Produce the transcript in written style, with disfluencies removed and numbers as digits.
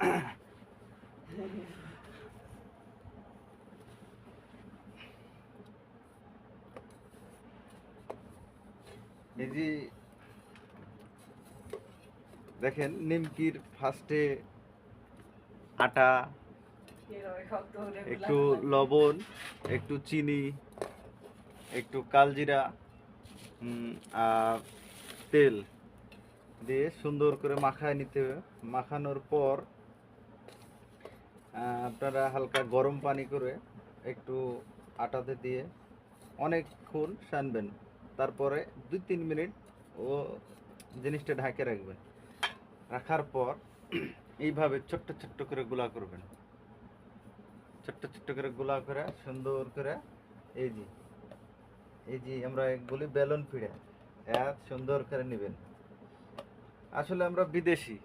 এই যে দেখেন নিমকির ফার্স্টে আটা, একটু লবণ, একটু চিনি, একটু কালজিরা আর তেল দিয়ে সুন্দর করে মাখায় নিতে হবে। মাখানোর পর আপনারা হালকা গরম পানি করে একটু আটাতে দিয়ে অনেকক্ষণ সানবেন। তারপরে 2-3 মিনিট ও জিনিসটা ঢাকে রাখবেন। রাখার পর এইভাবে ছোট্ট ছোট্ট করে গুলা করবেন। ছোট্ট ছোট্ট করে গুলা করে সুন্দর করে এই যে আমরা বলি বেলুন ফিড়ে সুন্দর করে নেবেন। আসলে আমরা বিদেশি,